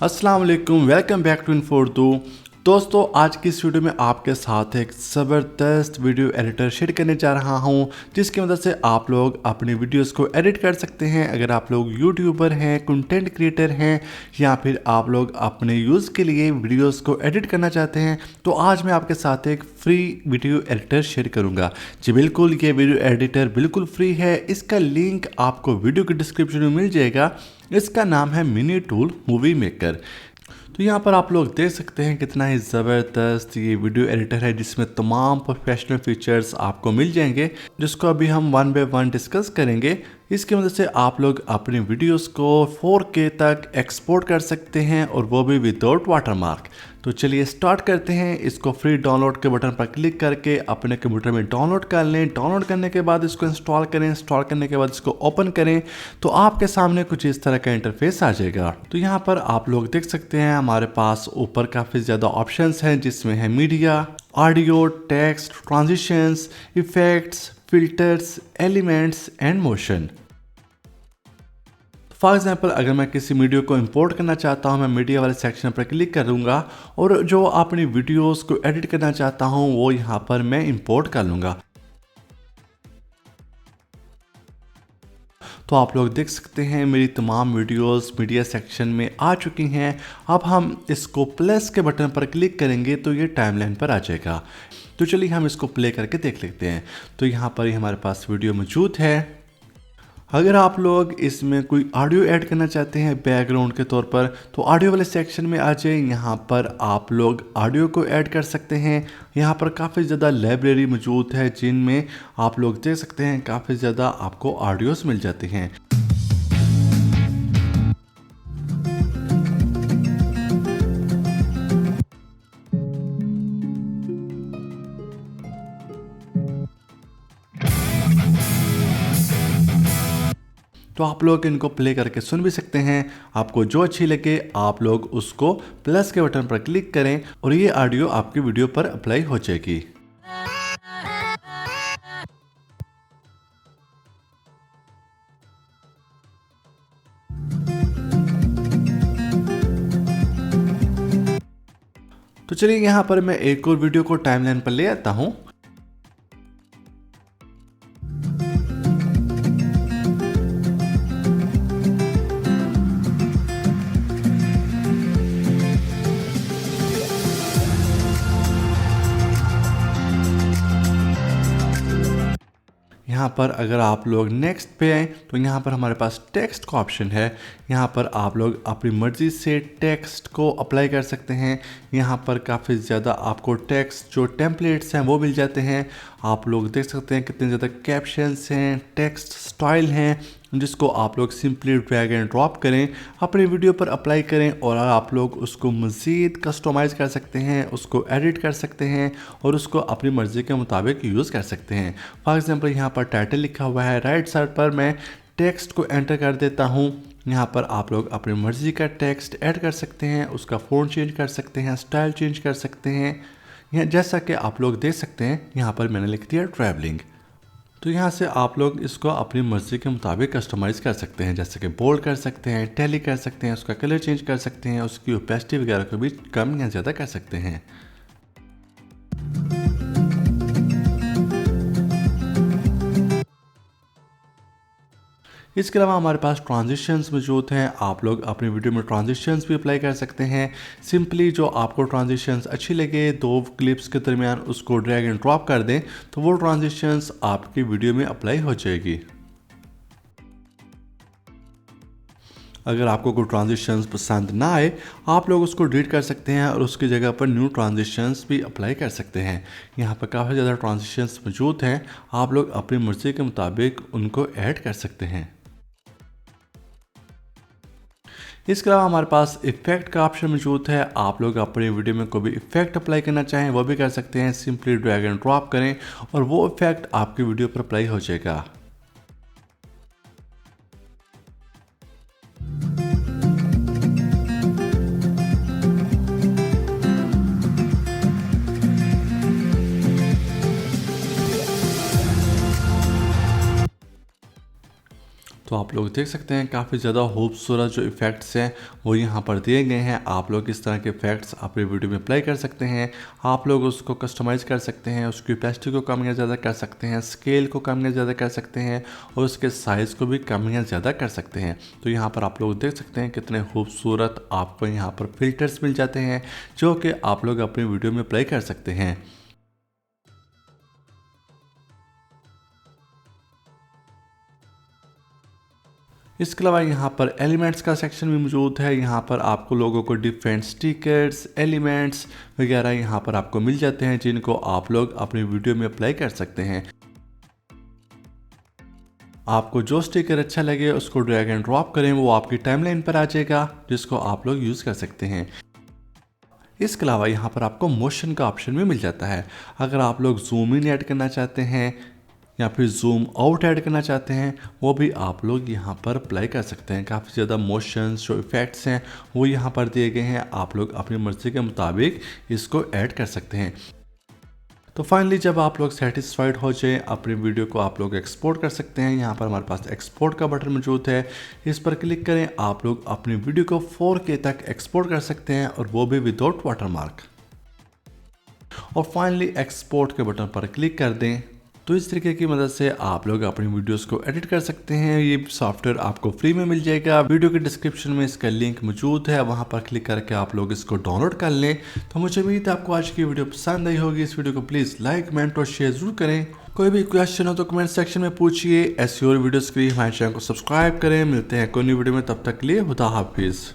अस्सलाम वालेकुम, welcome back to इन्फोर्दू। दोस्तों, आज की इस वीडियो में आपके साथ एक ज़बरदस्त वीडियो एडिटर शेयर करने जा रहा हूं, जिसकी मदद से आप लोग अपनी वीडियोस को एडिट कर सकते हैं। अगर आप लोग यूट्यूबर हैं, कंटेंट क्रिएटर हैं या फिर आप लोग अपने यूज़ के लिए वीडियोस को एडिट करना चाहते हैं, तो आज मैं आपके साथ एक फ्री वीडियो एडिटर शेयर करूंगा। जी बिल्कुल, ये वीडियो एडिटर बिल्कुल फ्री है। इसका लिंक आपको वीडियो के डिस्क्रिप्शन में मिल जाएगा। इसका नाम है मिनी टूल मूवी मेकर। तो यहाँ पर आप लोग देख सकते हैं कितना ही ज़बरदस्त ये वीडियो एडिटर है, जिसमें तमाम प्रोफेशनल फीचर्स आपको मिल जाएंगे, जिसको अभी हम वन बाय वन डिस्कस करेंगे। इसकी मदद से आप लोग अपने वीडियोस को 4K तक एक्सपोर्ट कर सकते हैं, और वो भी विदाउट वाटरमार्क। तो चलिए स्टार्ट करते हैं। इसको फ्री डाउनलोड के बटन पर क्लिक करके अपने कंप्यूटर में डाउनलोड कर लें। डाउनलोड करने के बाद इसको इंस्टॉल करें। इंस्टॉल करने के बाद इसको ओपन करें तो आपके सामने कुछ इस तरह का इंटरफेस आ जाएगा। तो यहाँ पर आप लोग देख सकते हैं हमारे पास ऊपर काफ़ी ज़्यादा ऑप्शंस हैं, जिसमें है media, audio, text, transitions, effects, filters, elements and motion. For example, अगर मैं किसी वीडियो को इंपोर्ट करना चाहता हूं, मैं मीडिया वाले सेक्शन पर क्लिक करूंगा और जो अपनी वीडियोस को एडिट करना चाहता हूं वो यहां पर मैं इंपोर्ट कर लूंगा। तो आप लोग देख सकते हैं मेरी तमाम वीडियोस मीडिया सेक्शन में आ चुकी हैं। अब हम इसको प्लस के बटन पर क्लिक करेंगे तो ये टाइमलाइन पर आ जाएगा। तो चलिए हम इसको प्ले करके देख लेते हैं। तो यहाँ पर ही हमारे पास वीडियो मौजूद है। अगर आप लोग इसमें कोई ऑडियो ऐड करना चाहते हैं बैकग्राउंड के तौर पर, तो ऑडियो वाले सेक्शन में आ जाए। यहाँ पर आप लोग ऑडियो को ऐड कर सकते हैं। यहाँ पर काफ़ी ज़्यादा लाइब्रेरी मौजूद है, जिनमें आप लोग देख सकते हैं काफ़ी ज़्यादा आपको ऑडियोज़ मिल जाते हैं। तो आप लोग इनको प्ले करके सुन भी सकते हैं। आपको जो अच्छी लगे आप लोग उसको प्लस के बटन पर क्लिक करें और ये ऑडियो आपकी वीडियो पर अप्लाई हो जाएगी। तो चलिए यहाँ पर मैं एक और वीडियो को टाइमलाइन पर ले आता हूँ। यहाँ पर अगर आप लोग नेक्स्ट पे आए तो यहाँ पर हमारे पास टेक्स्ट का ऑप्शन है। यहाँ पर आप लोग अपनी मर्ज़ी से टेक्स्ट को अप्लाई कर सकते हैं। यहाँ पर काफ़ी ज़्यादा आपको टेक्स्ट जो टेम्पलेट्स हैं वो मिल जाते हैं। आप लोग देख सकते हैं कितने ज़्यादा कैप्शंस हैं, टेक्स्ट स्टाइल हैं, जिसको आप लोग सिंपली ड्रैग एंड ड्रॉप करें, अपनी वीडियो पर अप्लाई करें और आप लोग उसको मज़ीद कस्टमाइज़ कर सकते हैं, उसको एडिट कर सकते हैं और उसको अपनी मर्ज़ी के मुताबिक यूज़ कर सकते हैं। फॉर एग्जांपल, यहाँ पर टाइटल लिखा हुआ है, राइट साइड पर मैं टेक्स्ट को एंटर कर देता हूँ। यहाँ पर आप लोग अपनी मर्ज़ी का टेक्स्ट ऐड कर सकते हैं, उसका फ़ॉन्ट चेंज कर सकते हैं, स्टाइल चेंज कर सकते हैं। यहाँ जैसा कि आप लोग देख सकते हैं, यहाँ पर मैंने लिख दिया ट्रैवलिंग। तो यहाँ से आप लोग इसको अपनी मर्ज़ी के मुताबिक कस्टमाइज़ कर सकते हैं, जैसे कि बोल्ड कर सकते हैं, टैली कर सकते हैं, उसका कलर चेंज कर सकते हैं, उसकी ओपेसिटी वगैरह को भी कम या ज़्यादा कर सकते हैं। इसके अलावा हमारे पास ट्रांजिशंस मौजूद हैं। आप लोग अपनी वीडियो में ट्रांजिशंस भी अप्लाई कर सकते हैं। सिंपली जो आपको ट्रांजिशंस अच्छी लगे, दो क्लिप्स के दरमियान उसको ड्रैग एंड ड्रॉप कर दें तो वो ट्रांजिशंस आपकी वीडियो में अप्लाई हो जाएगी। अगर आपको कोई ट्रांजिशंस पसंद ना आए, आप लोग उसको डिलीट कर सकते हैं और उसकी जगह पर न्यू ट्रांजिशंस भी अप्लाई कर सकते हैं। यहाँ पर काफ़ी ज़्यादा ट्रांजिशंस मौजूद हैं, आप लोग अपनी मर्ज़ी के मुताबिक उनको ऐड कर सकते हैं। इसके अलावा हमारे पास इफेक्ट का ऑप्शन मौजूद है। आप लोग अपनी वीडियो में कोई भी इफेक्ट अप्लाई करना चाहें वो भी कर सकते हैं। सिंपली ड्रैग एंड ड्रॉप करें और वो इफेक्ट आपकी वीडियो पर अप्लाई हो जाएगा। तो आप लोग देख सकते हैं काफ़ी ज़्यादा खूबसूरत जो इफ़ेक्ट्स हैं वो यहाँ पर दिए गए हैं। आप लोग इस तरह के इफ़ेक्ट्स अपनी वीडियो में अप्लाई कर सकते हैं। आप लोग उसको कस्टमाइज़ कर सकते हैं, उसकी ओपेसिटी को कम या ज़्यादा कर सकते हैं, स्केल को कम या ज़्यादा कर सकते हैं और उसके साइज़ को भी कम या ज़्यादा कर सकते हैं। तो यहाँ पर आप लोग देख सकते हैं कितने खूबसूरत आपको यहाँ पर फ़िल्टर्स मिल जाते हैं जो कि आप लोग अपनी वीडियो में अप्लाई कर सकते हैं। इसके अलावा यहाँ पर एलिमेंट्स का सेक्शन भी मौजूद है। यहाँ पर आपको लोगों को डिफरेंट स्टिकर्स, एलिमेंट्स वगैरह यहाँ पर आपको मिल जाते हैं जिनको आप लोग अपनी वीडियो में अप्लाई कर सकते हैं। आपको जो स्टिकर अच्छा लगे उसको ड्रैग एंड ड्रॉप करें, वो आपकी टाइमलाइन पर आ जाएगा जिसको आप लोग यूज़ कर सकते हैं। इसके अलावा यहाँ पर आपको मोशन का ऑप्शन भी मिल जाता है। अगर आप लोग जूम इन ऐड करना चाहते हैं या फिर जूम आउट ऐड करना चाहते हैं वो भी आप लोग यहाँ पर अप्लाई कर सकते हैं। काफ़ी ज़्यादा मोशंस जो इफ़ेक्ट्स हैं वो यहाँ पर दिए गए हैं। आप लोग अपनी मर्ज़ी के मुताबिक इसको ऐड कर सकते हैं। तो फाइनली जब आप लोग सेटिस्फाइड हो जाए अपनी वीडियो को आप लोग एक्सपोर्ट कर सकते हैं। यहाँ पर हमारे पास एक्सपोर्ट का बटन मौजूद है, इस पर क्लिक करें। आप लोग अपनी वीडियो को 4K तक एक्सपोर्ट कर सकते हैं और वो भी विदाउट वाटरमार्क। और फाइनली एक्सपोर्ट के बटन पर क्लिक कर दें। तो इस तरीके की मदद से आप लोग अपनी वीडियोस को एडिट कर सकते हैं। ये सॉफ्टवेयर आपको फ्री में मिल जाएगा। वीडियो के डिस्क्रिप्शन में इसका लिंक मौजूद है, वहां पर क्लिक करके आप लोग इसको डाउनलोड कर लें। तो मुझे उम्मीद है आपको आज की वीडियो पसंद आई होगी। इस वीडियो को प्लीज़ लाइक, कमेंट और शेयर जरूर करें। कोई भी क्वेश्चन हो तो कमेंट सेक्शन में पूछिए। ऐसी और वीडियोस के लिए हमारे चैनल को सब्सक्राइब करें। मिलते हैं कोई नई वीडियो में, तब तक के लिए खुदा हाफिज़।